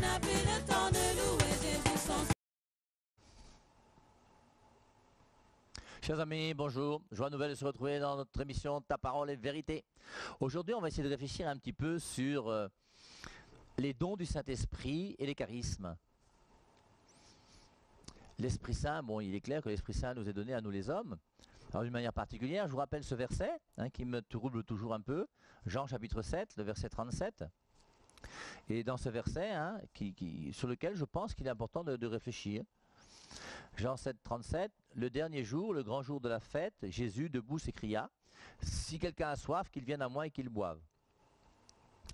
n'a plus le temps de louer Jésus sans... Chers amis, bonjour. Joie nouvelle de se retrouver dans notre émission Ta parole est vérité. Aujourd'hui, on va essayer de réfléchir un petit peu sur les dons du Saint-Esprit et les charismes. L'Esprit Saint, bon, il est clair que l'Esprit Saint nous est donné à nous les hommes. Alors d'une manière particulière, je vous rappelle ce verset qui me trouble toujours un peu. Jean chapitre 7, le verset 37. Et dans ce verset, sur lequel je pense qu'il est important de réfléchir. Jean 7, 37, le dernier jour, le grand jour de la fête, Jésus, debout, s'écria, « Si quelqu'un a soif, qu'il vienne à moi et qu'il boive. »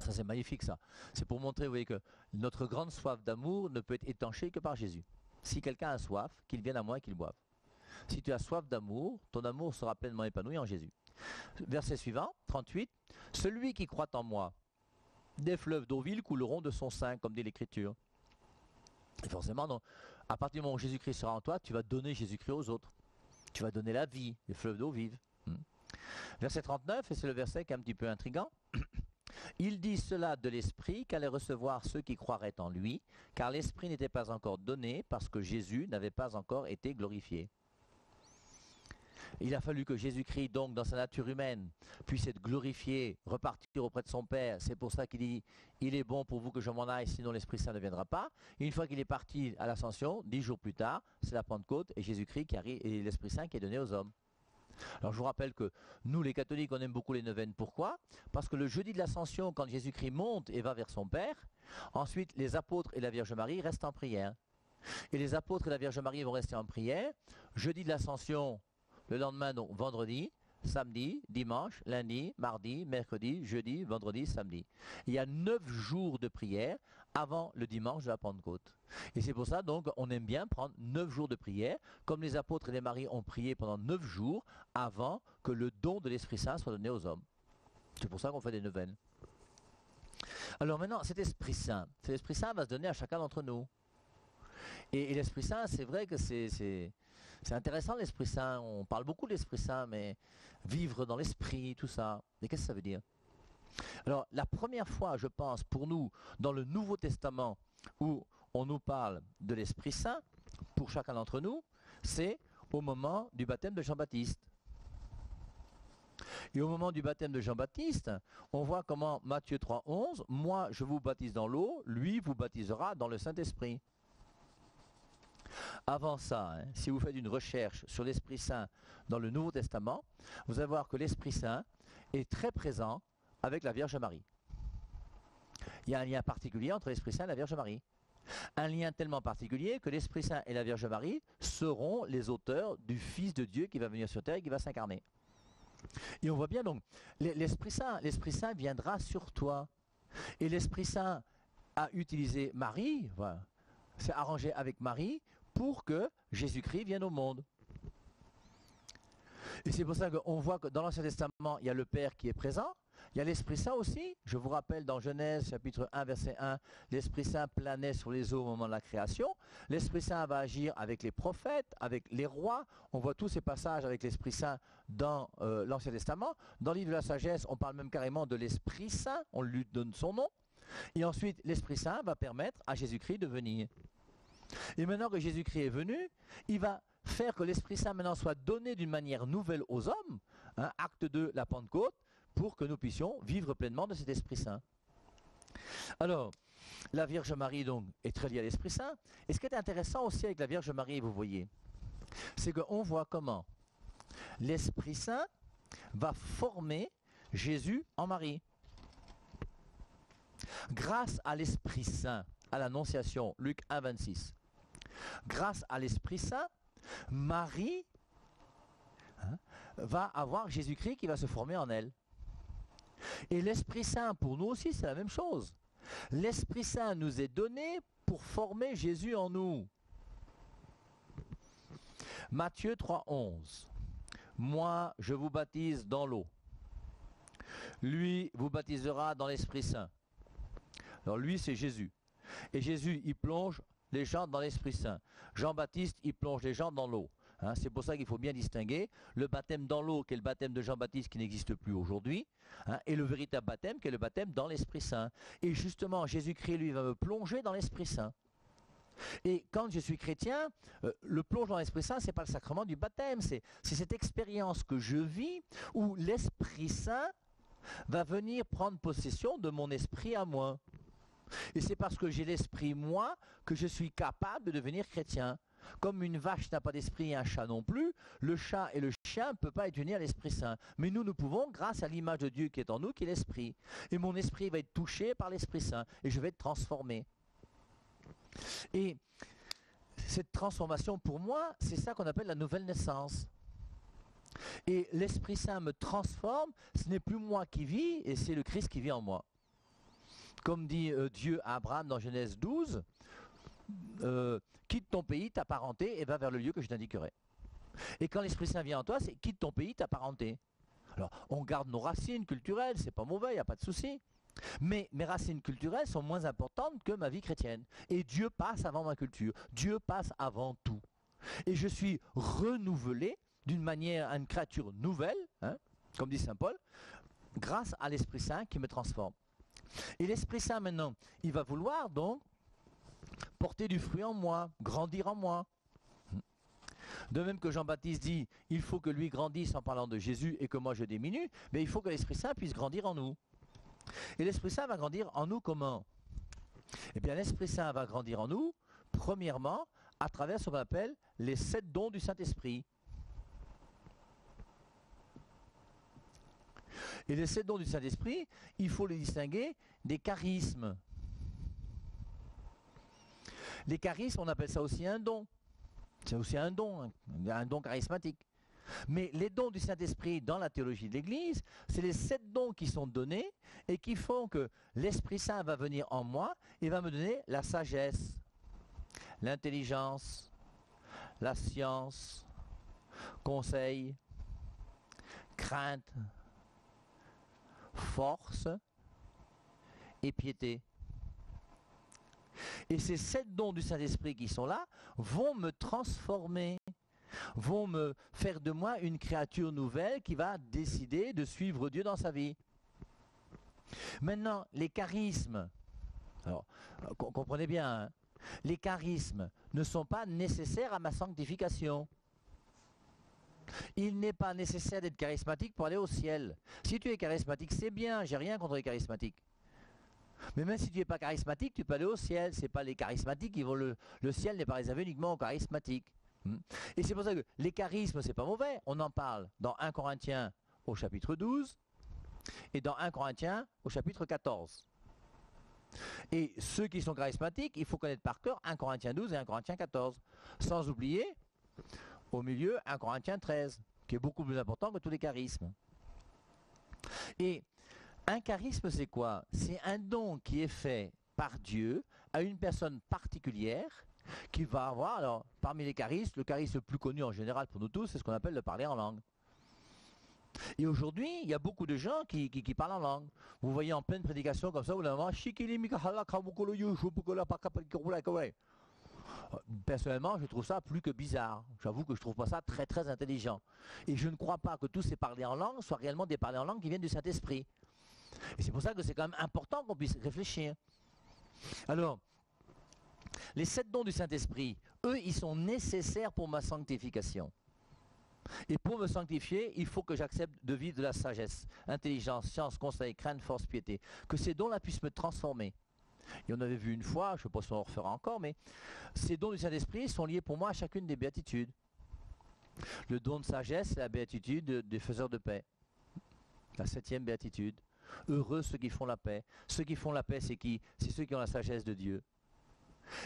Ça, c'est magnifique, ça. C'est pour montrer, vous voyez, que notre grande soif d'amour ne peut être étanchée que par Jésus. Si quelqu'un a soif, qu'il vienne à moi et qu'il boive. Si tu as soif d'amour, ton amour sera pleinement épanoui en Jésus. Verset suivant, 38, « Celui qui croit en moi, des fleuves d'eau vive couleront de son sein, comme dit l'Écriture. » Et forcément, non. À partir du moment où Jésus-Christ sera en toi, tu vas donner Jésus-Christ aux autres. Tu vas donner la vie, les fleuves d'eau vive. Verset 39, et c'est le verset qui est un petit peu intriguant. Il dit cela de l'Esprit qu'allaient recevoir ceux qui croiraient en lui, car l'Esprit n'était pas encore donné parce que Jésus n'avait pas encore été glorifié. Il a fallu que Jésus-Christ, donc, dans sa nature humaine, puisse être glorifié, repartir auprès de son Père. C'est pour ça qu'il dit, il est bon pour vous que je m'en aille, sinon l'Esprit Saint ne viendra pas. Et une fois qu'il est parti à l'Ascension, 10 jours plus tard, c'est la Pentecôte et Jésus-Christ qui arrive et l'Esprit Saint qui est donné aux hommes. Alors je vous rappelle que nous, les catholiques, on aime beaucoup les neuvaines. Pourquoi? Parce que le jeudi de l'Ascension, quand Jésus-Christ monte et va vers son Père, ensuite les apôtres et la Vierge Marie restent en prière. Et les apôtres et la Vierge Marie vont rester en prière. Jeudi de l'Ascension, le lendemain, donc vendredi, samedi, dimanche, lundi, mardi, mercredi, jeudi, vendredi, samedi. Il y a 9 jours de prière avant le dimanche de la Pentecôte. Et c'est pour ça donc on aime bien prendre 9 jours de prière, comme les apôtres et les maries ont prié pendant 9 jours avant que le don de l'Esprit Saint soit donné aux hommes. C'est pour ça qu'on fait des neuvaines. Alors maintenant, cet Esprit Saint va se donner à chacun d'entre nous. Et l'Esprit Saint, c'est vrai que c'est intéressant l'Esprit Saint, on parle beaucoup de l'Esprit Saint, mais vivre dans l'Esprit, tout ça, mais qu'est-ce que ça veut dire? Alors la première fois, je pense, pour nous, dans le Nouveau Testament, où on nous parle de l'Esprit Saint, pour chacun d'entre nous, c'est au moment du baptême de Jean-Baptiste. Et au moment du baptême de Jean-Baptiste, on voit comment Matthieu 3,11, « Moi je vous baptise dans l'eau, lui vous baptisera dans le Saint-Esprit ». Avant ça, si vous faites une recherche sur l'Esprit Saint dans le Nouveau Testament, vous allez voir que l'Esprit Saint est très présent avec la Vierge Marie. Il y a un lien particulier entre l'Esprit Saint et la Vierge Marie. Un lien tellement particulier que l'Esprit Saint et la Vierge Marie seront les auteurs du Fils de Dieu qui va venir sur terre et qui va s'incarner. Et on voit bien donc, l'Esprit Saint viendra sur toi. Et l'Esprit Saint a utilisé Marie, voilà, s'est arrangé avec Marie pour que Jésus-Christ vienne au monde. Et c'est pour ça qu'on voit que dans l'Ancien Testament, il y a le Père qui est présent, il y a l'Esprit Saint aussi. Je vous rappelle dans Genèse chapitre 1 verset 1, l'Esprit Saint planait sur les eaux au moment de la création. L'Esprit Saint va agir avec les prophètes, avec les rois. On voit tous ces passages avec l'Esprit Saint dans l'Ancien Testament. Dans le livre de la sagesse, on parle même carrément de l'Esprit Saint, on lui donne son nom. Et ensuite, l'Esprit Saint va permettre à Jésus-Christ de venir. Et maintenant que Jésus-Christ est venu, il va faire que l'Esprit Saint maintenant soit donné d'une manière nouvelle aux hommes, acte 2, la Pentecôte, pour que nous puissions vivre pleinement de cet Esprit Saint. Alors, la Vierge Marie donc est très liée à l'Esprit Saint. Et ce qui est intéressant aussi avec la Vierge Marie, vous voyez, c'est qu'on voit comment l'Esprit Saint va former Jésus en Marie. Grâce à l'Esprit Saint, à l'Annonciation, Luc 1, 26. Grâce à l'Esprit Saint, Marie va avoir Jésus-Christ qui va se former en elle. Et l'Esprit Saint, pour nous aussi, c'est la même chose. L'Esprit Saint nous est donné pour former Jésus en nous. Matthieu 3, 11. Moi, je vous baptise dans l'eau. Lui vous baptisera dans l'Esprit Saint. Alors lui, c'est Jésus. Et Jésus, il plonge les gens dans l'Esprit Saint. Jean-Baptiste, il plonge les gens dans l'eau. Hein, c'est pour ça qu'il faut bien distinguer le baptême dans l'eau, qui est le baptême de Jean-Baptiste qui n'existe plus aujourd'hui, hein, et le véritable baptême, qui est le baptême dans l'Esprit Saint. Et justement, Jésus-Christ, lui, va me plonger dans l'Esprit Saint. Et quand je suis chrétien, le plonge dans l'Esprit Saint, ce n'est pas le sacrement du baptême, c'est cette expérience que je vis où l'Esprit Saint va venir prendre possession de mon esprit à moi. Et c'est parce que j'ai l'esprit moi que je suis capable de devenir chrétien. Comme une vache n'a pas d'esprit et un chat non plus, le chat et le chien ne peuvent pas être unis à l'Esprit Saint. Mais nous pouvons, grâce à l'image de Dieu qui est en nous, qui est l'Esprit. Et mon esprit va être touché par l'Esprit Saint et je vais être transformé. Et cette transformation, pour moi, c'est ça qu'on appelle la nouvelle naissance. Et l'Esprit Saint me transforme, ce n'est plus moi qui vis, et c'est le Christ qui vit en moi. Comme dit Dieu à Abraham dans Genèse 12, quitte ton pays, ta parenté, et va vers le lieu que je t'indiquerai. Et quand l'Esprit Saint vient en toi, c'est quitte ton pays, ta parenté. Alors, on garde nos racines culturelles, c'est pas mauvais, il n'y a pas de souci. Mais mes racines culturelles sont moins importantes que ma vie chrétienne. Et Dieu passe avant ma culture. Dieu passe avant tout. Et je suis renouvelé d'une manière à une créature nouvelle, hein, comme dit Saint Paul, grâce à l'Esprit Saint qui me transforme. Et l'Esprit Saint maintenant, il va vouloir donc porter du fruit en moi, grandir en moi. De même que Jean-Baptiste dit, il faut que lui grandisse en parlant de Jésus et que moi je diminue, mais il faut que l'Esprit Saint puisse grandir en nous. Et l'Esprit Saint va grandir en nous comment? Eh bien, l'Esprit Saint va grandir en nous, premièrement, à travers ce qu'on appelle les 7 dons du Saint-Esprit. Et les 7 dons du Saint-Esprit, il faut les distinguer des charismes. Les charismes, on appelle ça aussi un don. C'est aussi un don charismatique. Mais les dons du Saint-Esprit dans la théologie de l'Église, c'est les 7 dons qui sont donnés et qui font que l'Esprit Saint va venir en moi et va me donner la sagesse, l'intelligence, la science, conseil, crainte, force et piété. Et ces 7 dons du Saint-Esprit qui sont là vont me transformer, vont me faire de moi une créature nouvelle qui va décider de suivre Dieu dans sa vie. Maintenant, les charismes, alors, comprenez bien, hein, les charismes ne sont pas nécessaires à ma sanctification. Il n'est pas nécessaire d'être charismatique pour aller au ciel. Si tu es charismatique, c'est bien, j'ai rien contre les charismatiques. Mais même si tu n'es pas charismatique, tu peux aller au ciel. Ce n'est pas les charismatiques qui vont le ciel n'est pas réservé uniquement aux charismatiques. Et c'est pour ça que les charismes, c'est pas mauvais. On en parle dans 1 Corinthiens au chapitre 12 et dans 1 Corinthiens au chapitre 14. Et ceux qui sont charismatiques, il faut connaître par cœur 1 Corinthiens 12 et 1 Corinthiens 14. Sans oublier, au milieu, 1 Corinthiens 13, qui est beaucoup plus important que tous les charismes. Et un charisme, c'est quoi? C'est un don qui est fait par Dieu à une personne particulière qui va avoir, alors parmi les charismes, le charisme le plus connu en général pour nous tous, c'est ce qu'on appelle le parler en langue. Et aujourd'hui, il y a beaucoup de gens qui parlent en langue. Vous voyez en pleine prédication comme ça, vous l'avez personnellement, je trouve ça plus que bizarre. J'avoue que je trouve pas ça très très intelligent. Et je ne crois pas que tous ces parlers en langue soient réellement des parlers en langue qui viennent du Saint-Esprit. Et c'est pour ça que c'est quand même important qu'on puisse réfléchir. Alors, les 7 dons du Saint-Esprit, eux, ils sont nécessaires pour ma sanctification. Et pour me sanctifier, il faut que j'accepte de vivre de la sagesse, intelligence, science, conseil, crainte, force, piété. Que ces dons-là puissent me transformer. Et on avait vu une fois, je ne sais pas si on en refera encore, mais ces dons du Saint-Esprit sont liés pour moi à chacune des béatitudes. Le don de sagesse, c'est la béatitude des faiseurs de paix. La 7e béatitude. Heureux ceux qui font la paix. Ceux qui font la paix, c'est qui? C'est ceux qui ont la sagesse de Dieu.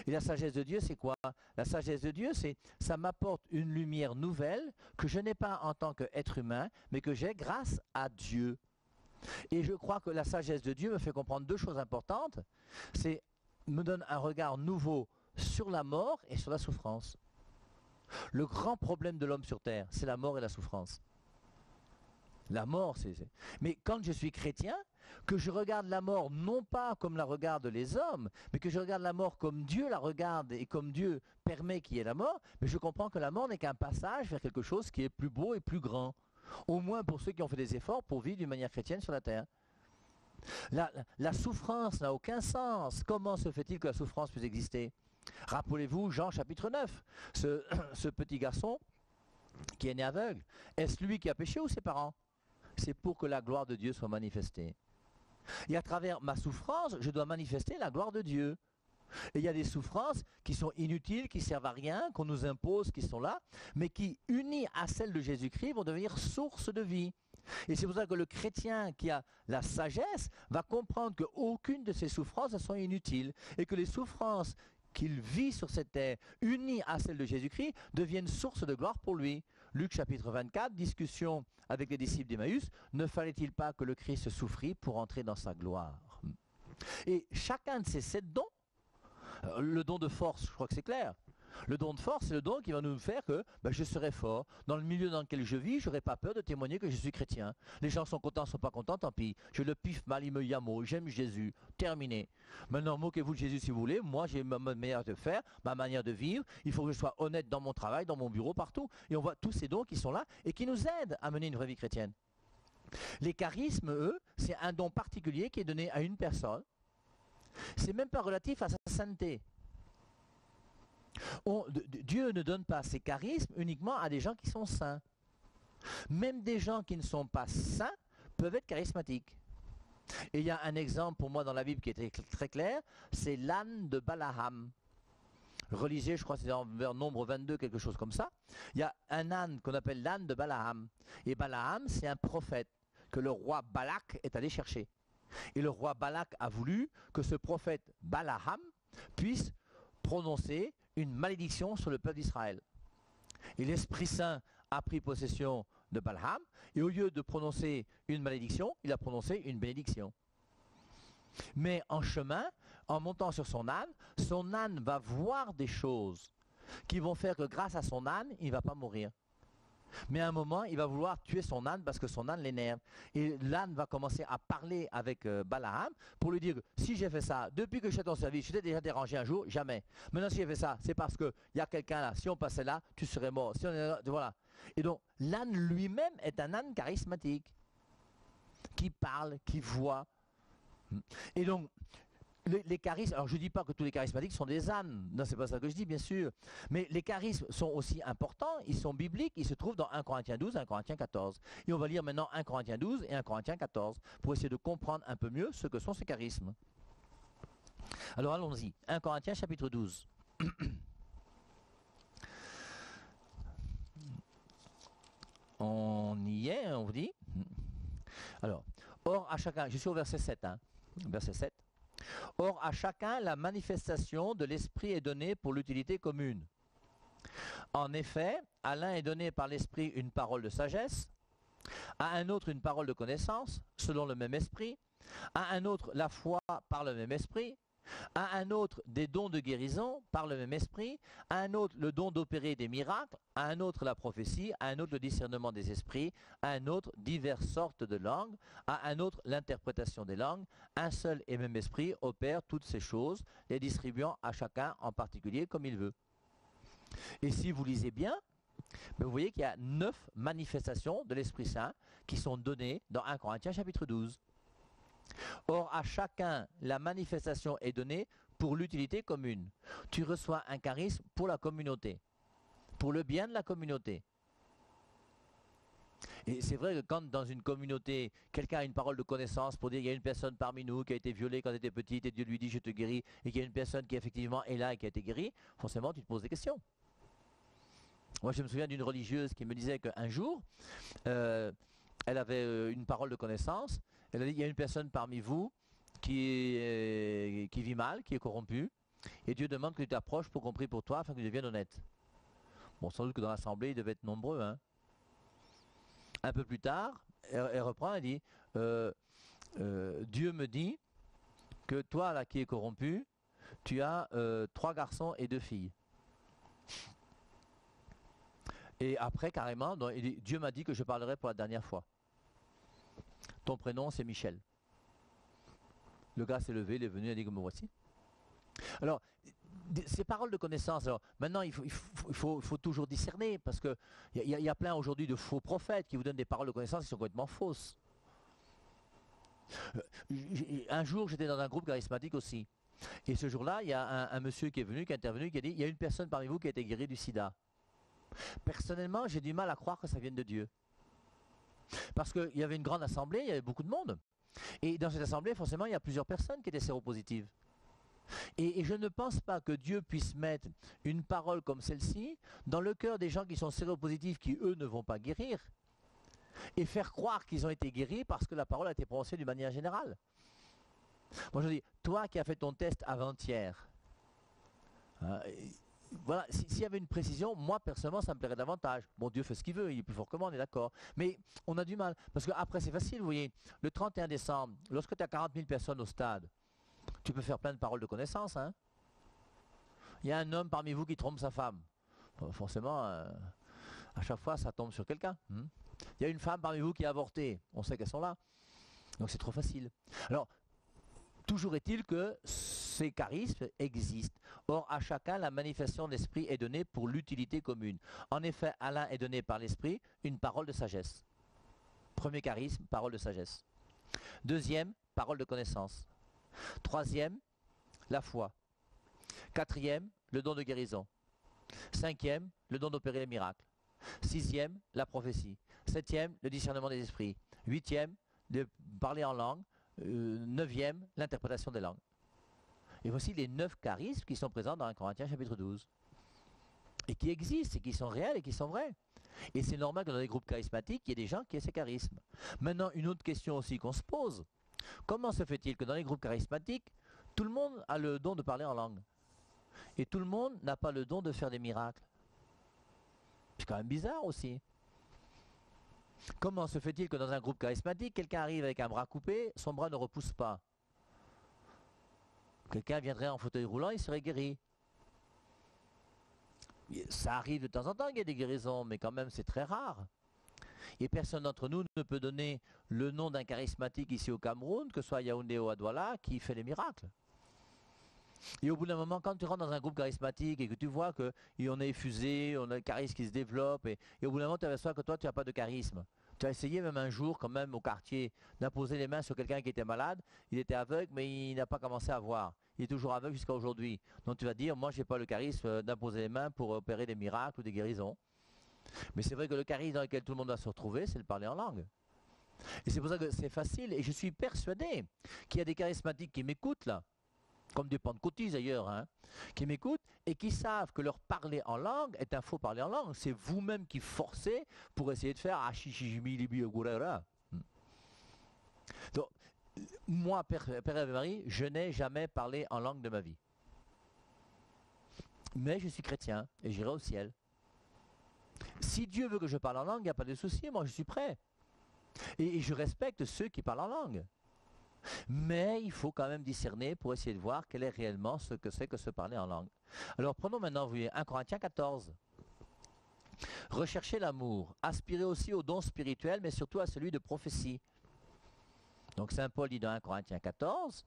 Et la sagesse de Dieu, c'est quoi? La sagesse de Dieu, c'est ça m'apporte une lumière nouvelle que je n'ai pas en tant qu'être humain, mais que j'ai grâce à Dieu. Et je crois que la sagesse de Dieu me fait comprendre 2 choses importantes. C'est me donne un regard nouveau sur la mort et sur la souffrance. Le grand problème de l'homme sur terre, c'est la mort et la souffrance. La mort, c'est... Mais quand je suis chrétien, que je regarde la mort non pas comme la regardent les hommes, mais que je regarde la mort comme Dieu la regarde et comme Dieu permet qu'il y ait la mort, mais je comprends que la mort n'est qu'un passage vers quelque chose qui est plus beau et plus grand. Au moins pour ceux qui ont fait des efforts pour vivre d'une manière chrétienne sur la terre. La souffrance n'a aucun sens. Comment se fait-il que la souffrance puisse exister? Rappelez-vous Jean chapitre 9, ce petit garçon qui est né aveugle. Est-ce lui qui a péché ou ses parents? C'est pour que la gloire de Dieu soit manifestée. Et à travers ma souffrance, je dois manifester la gloire de Dieu. Et il y a des souffrances qui sont inutiles, qui servent à rien, qu'on nous impose, qui sont là, mais qui, unies à celles de Jésus-Christ, vont devenir source de vie. Et c'est pour ça que le chrétien qui a la sagesse va comprendre qu'aucune de ces souffrances ne sont inutiles et que les souffrances qu'il vit sur cette terre, unies à celles de Jésus-Christ, deviennent source de gloire pour lui. Luc chapitre 24, discussion avec les disciples d'Emmaüs, ne fallait-il pas que le Christ souffrit pour entrer dans sa gloire? Et chacun de ces 7 dons, le don de force, je crois que c'est clair. Le don de force, c'est le don qui va nous faire que je serai fort. Dans le milieu dans lequel je vis, je n'aurai pas peur de témoigner que je suis chrétien. Les gens sont contents, ne sont pas contents, tant pis. Je le pif mal, il me yamo, j'aime Jésus. Terminé. Maintenant, moquez-vous de Jésus si vous voulez. Moi, j'ai ma manière de faire, ma manière de vivre. Il faut que je sois honnête dans mon travail, dans mon bureau, partout. Et on voit tous ces dons qui sont là et qui nous aident à mener une vraie vie chrétienne. Les charismes, eux, c'est un don particulier qui est donné à une personne. C'est même pas relatif à sa sainteté. Dieu ne donne pas ses charismes uniquement à des gens qui sont saints. Même des gens qui ne sont pas saints peuvent être charismatiques. Et il y a un exemple pour moi dans la Bible qui est très clair, c'est l'âne de Balaam. Relisez, je crois que c'est vers Nombre 22, quelque chose comme ça. Il y a un âne qu'on appelle l'âne de Balaam. Et Balaam, c'est un prophète que le roi Balak est allé chercher. Et le roi Balak a voulu que ce prophète Balaam puisse prononcer une malédiction sur le peuple d'Israël. Et l'Esprit Saint a pris possession de Balaam, et au lieu de prononcer une malédiction, il a prononcé une bénédiction. Mais en chemin, en montant sur son âne va voir des choses qui vont faire que grâce à son âne, il ne va pas mourir. Mais à un moment, il va vouloir tuer son âne parce que son âne l'énerve. Et l'âne va commencer à parler avec Balaam pour lui dire que si j'ai fait ça, depuis que je suis à ton service, je t'ai déjà dérangé un jour, jamais. Maintenant, si j'ai fait ça, c'est parce qu'il y a quelqu'un là. Si on passait là, tu serais mort. Si on est là, voilà. Et donc, l'âne lui-même est un âne charismatique qui parle, qui voit. Et donc, les charismes, alors je ne dis pas que tous les charismatiques sont des ânes, non, c'est pas ça que je dis, bien sûr, mais les charismes sont aussi importants, ils sont bibliques, ils se trouvent dans 1 Corinthiens 12, 1 Corinthiens 14. Et on va lire maintenant 1 Corinthiens 12 et 1 Corinthiens 14 pour essayer de comprendre un peu mieux ce que sont ces charismes. Alors allons-y, 1 Corinthiens chapitre 12. On y est, on vous dit. Alors, or à chacun, je suis au verset 7, verset 7. Or, à chacun, la manifestation de l'Esprit est donnée pour l'utilité commune. En effet, à l'un est donné par l'Esprit une parole de sagesse, à un autre une parole de connaissance, selon le même Esprit, à un autre la foi par le même Esprit, à un autre des dons de guérison par le même Esprit, à un autre le don d'opérer des miracles, à un autre la prophétie, à un autre le discernement des esprits, à un autre diverses sortes de langues, à un autre l'interprétation des langues. Un seul et même Esprit opère toutes ces choses, les distribuant à chacun en particulier comme il veut. Et si vous lisez bien, vous voyez qu'il y a 9 manifestations de l'Esprit Saint qui sont données dans 1 Corinthiens chapitre 12. Or, à chacun, la manifestation est donnée pour l'utilité commune. Tu reçois un charisme pour la communauté, pour le bien de la communauté. Et c'est vrai que quand dans une communauté, quelqu'un a une parole de connaissance pour dire il y a une personne parmi nous qui a été violée quand elle était petite et Dieu lui dit je te guéris, et qu'il y a une personne qui effectivement est là et qui a été guérie, forcément tu te poses des questions. Moi je me souviens d'une religieuse qui me disait qu'un jour, elle avait une parole de connaissance. Elle a dit, il y a une personne parmi vous qui vit mal, qui est corrompue, et Dieu demande que tu t'approches pour qu'on prie pour toi afin que tu deviennes honnête. Bon, sans doute que dans l'assemblée, ils devaient être nombreux. Un peu plus tard, elle reprend, elle dit, Dieu me dit que toi, là, qui es corrompu, tu as 3 garçons et 2 filles. Et après, carrément, Dieu m'a dit que je parlerai pour la dernière fois. Ton prénom, c'est Michel. Le gars s'est levé, il est venu, il a dit que me voici. Alors, ces paroles de connaissance, alors, maintenant il faut toujours discerner, parce qu'il y a plein aujourd'hui de faux prophètes qui vous donnent des paroles de connaissance qui sont complètement fausses. Un jour, j'étais dans un groupe charismatique aussi. Et ce jour-là, il y a un monsieur qui est venu, qui est intervenu, qui a dit, il y a une personne parmi vous qui a été guérie du sida. Personnellement, j'ai du mal à croire que ça vienne de Dieu. Parce qu'il y avait une grande assemblée, il y avait beaucoup de monde. Et dans cette assemblée, forcément, il y a plusieurs personnes qui étaient séropositives. Et je ne pense pas que Dieu puisse mettre une parole comme celle-ci dans le cœur des gens qui sont séropositifs, qui eux ne vont pas guérir, et faire croire qu'ils ont été guéris parce que la parole a été prononcée d'une manière générale. Moi je dis, toi qui as fait ton test avant-hier, hein, voilà, s'il y avait une précision, moi personnellement ça me plairait davantage. Bon, Dieu fait ce qu'il veut, il est plus fort que moi, on est d'accord. Mais on a du mal, parce qu'après c'est facile, vous voyez, le 31 décembre, lorsque tu as 40 000 personnes au stade, tu peux faire plein de paroles de connaissance. Hein. Il y a un homme parmi vous qui trompe sa femme. Bon, forcément, à chaque fois ça tombe sur quelqu'un. Il y a une femme parmi vous qui a avorté, on sait qu'elles sont là. Donc c'est trop facile. Alors, toujours est-il que ces charismes existent. Or, à chacun, la manifestation de l'esprit est donnée pour l'utilité commune. En effet, à l'un est donné par l'esprit une parole de sagesse. Premier charisme, parole de sagesse. Deuxième, parole de connaissance. Troisième, la foi. Quatrième, le don de guérison. Cinquième, le don d'opérer les miracles. Sixième, la prophétie. Septième, le discernement des esprits. Huitième, de parler en langue. Neuvième, l'interprétation des langues. Et voici les 9 charismes qui sont présents dans 1 Corinthiens chapitre 12. Et qui existent, et qui sont réels, et qui sont vrais. Et c'est normal que dans les groupes charismatiques, il y ait des gens qui aient ces charismes. Maintenant, une autre question aussi qu'on se pose. Comment se fait-il que dans les groupes charismatiques, tout le monde a le don de parler en langue, et tout le monde n'a pas le don de faire des miracles? C'est quand même bizarre aussi. Comment se fait-il que dans un groupe charismatique, quelqu'un arrive avec un bras coupé, son bras ne repousse pas? Quelqu'un viendrait en fauteuil roulant, il serait guéri. Ça arrive de temps en temps qu'il y ait des guérisons, mais quand même c'est très rare. Et personne d'entre nous ne peut donner le nom d'un charismatique ici au Cameroun, que ce soit à Yaoundé ou à Douala, qui fait les miracles. Et au bout d'un moment, quand tu rentres dans un groupe charismatique et que tu vois qu'on est effusé, on a le charisme qui se développe, et au bout d'un moment, tu aperçois que toi, tu n'as pas de charisme. Tu as essayé même un jour, quand même, au quartier, d'imposer les mains sur quelqu'un qui était malade. Il était aveugle, mais il n'a pas commencé à voir. Il est toujours aveugle jusqu'à aujourd'hui. Donc tu vas dire, moi, je n'ai pas le charisme d'imposer les mains pour opérer des miracles ou des guérisons. Mais c'est vrai que le charisme dans lequel tout le monde va se retrouver, c'est le parler en langue. Et c'est pour ça que c'est facile. Et je suis persuadé qu'il y a des charismatiques qui m'écoutent là, comme des pentecôtistes d'ailleurs, hein, qui m'écoutent et qui savent que leur parler en langue est un faux parler en langue. C'est vous-même qui forcez pour essayer de faire Donc, moi, Père et Marie, je n'ai jamais parlé en langue de ma vie. Mais je suis chrétien et j'irai au ciel. Si Dieu veut que je parle en langue, il n'y a pas de souci, moi je suis prêt. Et je respecte ceux qui parlent en langue. Mais il faut quand même discerner pour essayer de voir quel est réellement ce que c'est que se parler en langue. Alors prenons maintenant, vous voyez, 1 Corinthiens 14. Recherchez l'amour, aspirez aussi au don spirituel, mais surtout à celui de prophétie. Donc Saint Paul dit dans 1 Corinthiens 14,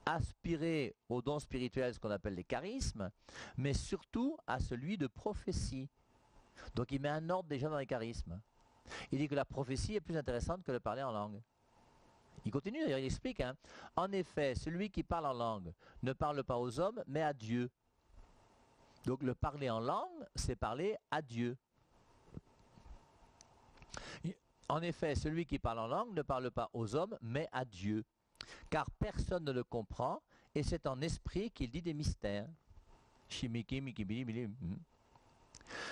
aspirez au don spirituel, ce qu'on appelle les charismes, mais surtout à celui de prophétie. Donc il met un ordre déjà dans les charismes. Il dit que la prophétie est plus intéressante que le parler en langue. Il continue d'ailleurs, il explique. Hein. En effet, celui qui parle en langue ne parle pas aux hommes, mais à Dieu. Donc le parler en langue, c'est parler à Dieu. En effet, celui qui parle en langue ne parle pas aux hommes, mais à Dieu. Car personne ne le comprend, et c'est en esprit qu'il dit des mystères.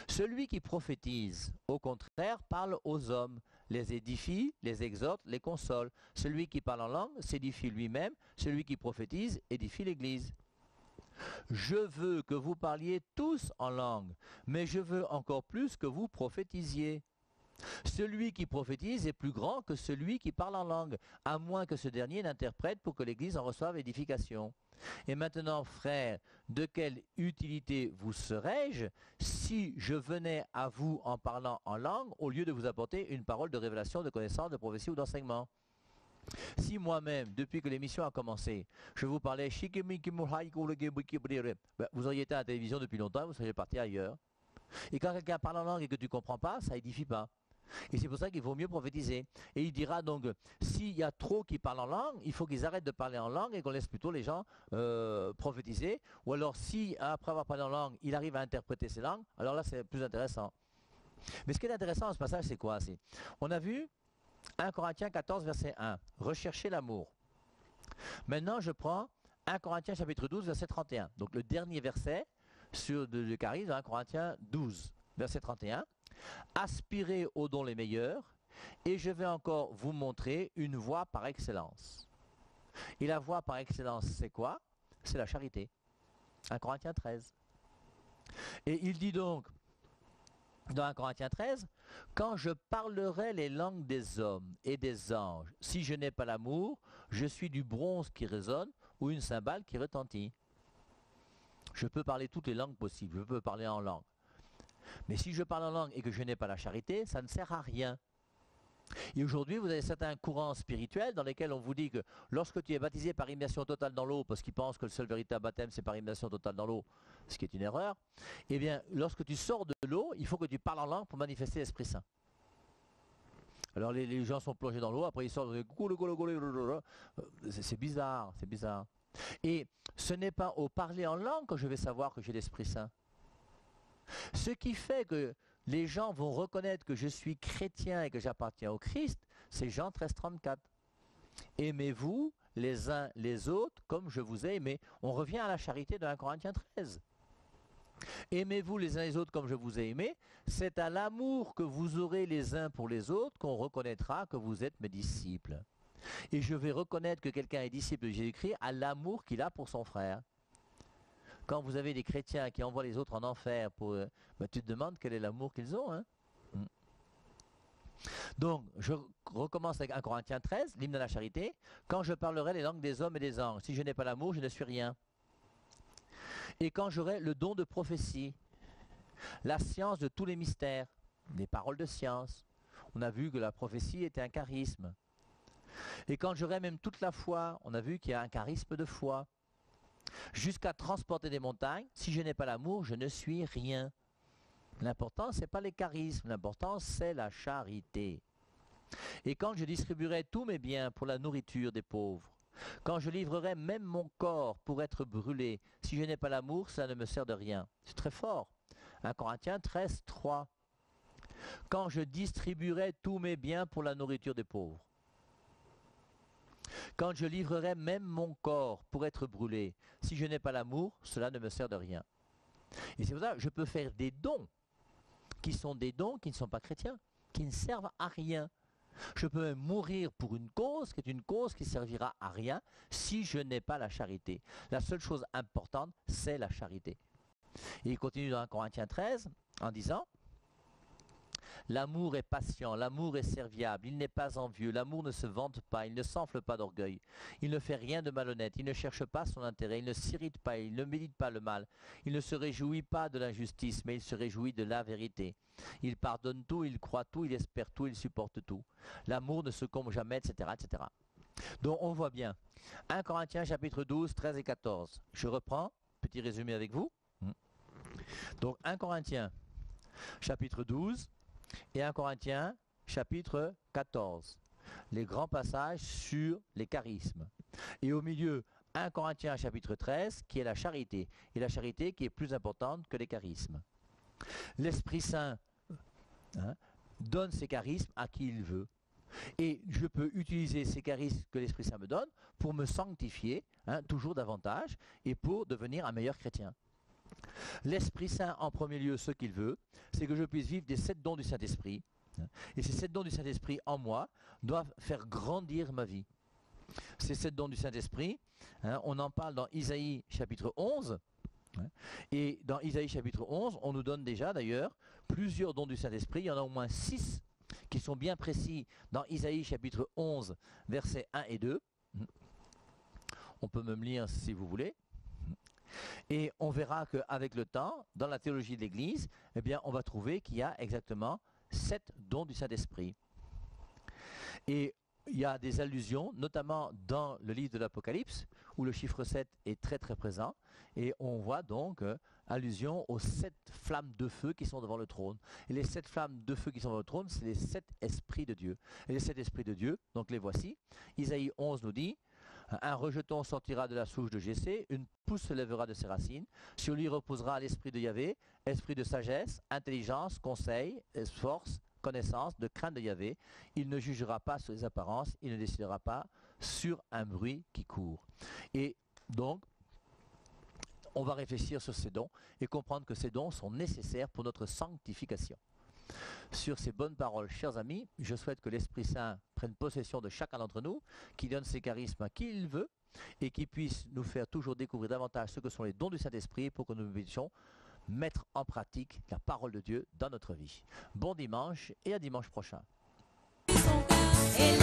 Celui qui prophétise, au contraire, parle aux hommes, les édifie, les exhorte, les console. Celui qui parle en langue s'édifie lui-même, celui qui prophétise édifie l'Église. Je veux que vous parliez tous en langue, mais je veux encore plus que vous prophétisiez. Celui qui prophétise est plus grand que celui qui parle en langue, à moins que ce dernier n'interprète pour que l'Église en reçoive édification. Et maintenant, frères, de quelle utilité vous serais-je si je venais à vous en parlant en langue au lieu de vous apporter une parole de révélation, de connaissance, de prophétie ou d'enseignement? Si moi-même, depuis que l'émission a commencé, je vous parlais, vous auriez été à la télévision depuis longtemps, vous seriez parti ailleurs. Et quand quelqu'un parle en langue et que tu ne comprends pas, ça édifie pas. Et c'est pour ça qu'il vaut mieux prophétiser. Et il dira donc, s'il y a trop qui parlent en langue, il faut qu'ils arrêtent de parler en langue et qu'on laisse plutôt les gens prophétiser. Ou alors si, après avoir parlé en langue, il arrive à interpréter ces langues, alors là c'est plus intéressant. Mais ce qui est intéressant dans ce passage, c'est quoi? On a vu 1 Corinthiens 14, verset 1, rechercher l'amour. Maintenant, je prends 1 Corinthiens chapitre 12, verset 31. Donc le dernier verset sur le charisme, 1 Corinthiens 12, verset 31. Aspirez aux dons les meilleurs, et je vais encore vous montrer une voie par excellence. Et la voie par excellence, c'est quoi? C'est la charité. 1 Corinthiens 13. Et il dit donc, dans 1 Corinthiens 13, quand je parlerai les langues des hommes et des anges, si je n'ai pas l'amour, je suis du bronze qui résonne ou une cymbale qui retentit. Je peux parler toutes les langues possibles, je peux parler en langue. Mais si je parle en langue et que je n'ai pas la charité, ça ne sert à rien. Et aujourd'hui, vous avez certains courants spirituels dans lesquels on vous dit que lorsque tu es baptisé par immersion totale dans l'eau, parce qu'ils pensent que le seul véritable baptême c'est par immersion totale dans l'eau, ce qui est une erreur, eh bien, lorsque tu sors de l'eau, il faut que tu parles en langue pour manifester l'Esprit Saint. Alors les gens sont plongés dans l'eau, après ils sortent, c'est bizarre, c'est bizarre. Et ce n'est pas au parler en langue que je vais savoir que j'ai l'Esprit Saint. Ce qui fait que les gens vont reconnaître que je suis chrétien et que j'appartiens au Christ, c'est Jean 13, 34. Aimez-vous les uns les autres comme je vous ai aimé. On revient à la charité de 1 Corinthiens 13. Aimez-vous les uns les autres comme je vous ai aimé. C'est à l'amour que vous aurez les uns pour les autres qu'on reconnaîtra que vous êtes mes disciples. Et je vais reconnaître que quelqu'un est disciple de Jésus-Christ à l'amour qu'il a pour son frère. Quand vous avez des chrétiens qui envoient les autres en enfer, tu te demandes quel est l'amour qu'ils ont. Hein. Donc, je recommence avec 1 Corinthiens 13, l'hymne de la charité. Quand je parlerai les langues des hommes et des anges, si je n'ai pas l'amour, je ne suis rien. Et quand j'aurai le don de prophétie, la science de tous les mystères, des paroles de science. On a vu que la prophétie était un charisme. Et quand j'aurai même toute la foi, on a vu qu'il y a un charisme de foi. Jusqu'à transporter des montagnes, si je n'ai pas l'amour, je ne suis rien. L'important, ce n'est pas les charismes, l'important, c'est la charité. Et quand je distribuerai tous mes biens pour la nourriture des pauvres, quand je livrerai même mon corps pour être brûlé, si je n'ai pas l'amour, ça ne me sert de rien. C'est très fort. 1 Corinthiens 13, 3. Quand je distribuerai tous mes biens pour la nourriture des pauvres, quand je livrerai même mon corps pour être brûlé, si je n'ai pas l'amour, cela ne me sert de rien. Et c'est pour ça que je peux faire des dons qui sont des dons qui ne sont pas chrétiens, qui ne servent à rien. Je peux même mourir pour une cause qui est une cause qui ne servira à rien si je n'ai pas la charité. La seule chose importante, c'est la charité. Et il continue dans 1 Corinthiens 13 en disant: l'amour est patient, l'amour est serviable, il n'est pas envieux, l'amour ne se vante pas, il ne s'enfle pas d'orgueil, il ne fait rien de malhonnête, il ne cherche pas son intérêt, il ne s'irrite pas, il ne médite pas le mal, il ne se réjouit pas de l'injustice, mais il se réjouit de la vérité. Il pardonne tout, il croit tout, il espère tout, il supporte tout. L'amour ne se comble jamais, etc., etc. Donc on voit bien. 1 Corinthiens chapitre 12, 13 et 14. Je reprends, petit résumé avec vous. Donc 1 Corinthiens chapitre 12 et 1 Corinthiens chapitre 14. Les grands passages sur les charismes. Et au milieu, 1 Corinthiens chapitre 13 qui est la charité. Et la charité qui est plus importante que les charismes. L'Esprit Saint donne ses charismes à qui il veut. Et je peux utiliser ces charismes que l'Esprit Saint me donne pour me sanctifier, toujours davantage, et pour devenir un meilleur chrétien. L'Esprit Saint, en premier lieu, ce qu'il veut, c'est que je puisse vivre des 7 dons du Saint-Esprit. Et ces 7 dons du Saint-Esprit en moi doivent faire grandir ma vie. Ces 7 dons du Saint-Esprit, on en parle dans Isaïe chapitre 11. Et dans Isaïe chapitre 11, on nous donne déjà d'ailleurs plusieurs dons du Saint-Esprit. Il y en a au moins 6 qui sont bien précis dans Isaïe chapitre 11, versets 1 et 2. On peut même lire si vous voulez. Et on verra qu'avec le temps, dans la théologie de l'Église, eh bien, on va trouver qu'il y a exactement 7 dons du Saint-Esprit. Et il y a des allusions, notamment dans le livre de l'Apocalypse, où le chiffre 7 est très très présent, et on voit donc allusion aux 7 flammes de feu qui sont devant le trône. Et les 7 flammes de feu qui sont devant le trône, c'est les 7 esprits de Dieu. Et les 7 esprits de Dieu, donc les voici. Isaïe 11 nous dit, un rejeton sortira de la souche de Jessé, une pousse se lèvera de ses racines, sur lui reposera l'esprit de Yahvé, esprit de sagesse, intelligence, conseil, force, connaissance, de crainte de Yahvé. Il ne jugera pas sur les apparences, il ne décidera pas sur un bruit qui court. Et donc, on va réfléchir sur ces dons et comprendre que ces dons sont nécessaires pour notre sanctification. Sur ces bonnes paroles, chers amis, je souhaite que l'Esprit Saint prenne possession de chacun d'entre nous, qui donne ses charismes à qui il veut et qui puisse nous faire toujours découvrir davantage ce que sont les dons du Saint-Esprit pour que nous puissions mettre en pratique la parole de Dieu dans notre vie. Bon dimanche et à dimanche prochain. Son cœur et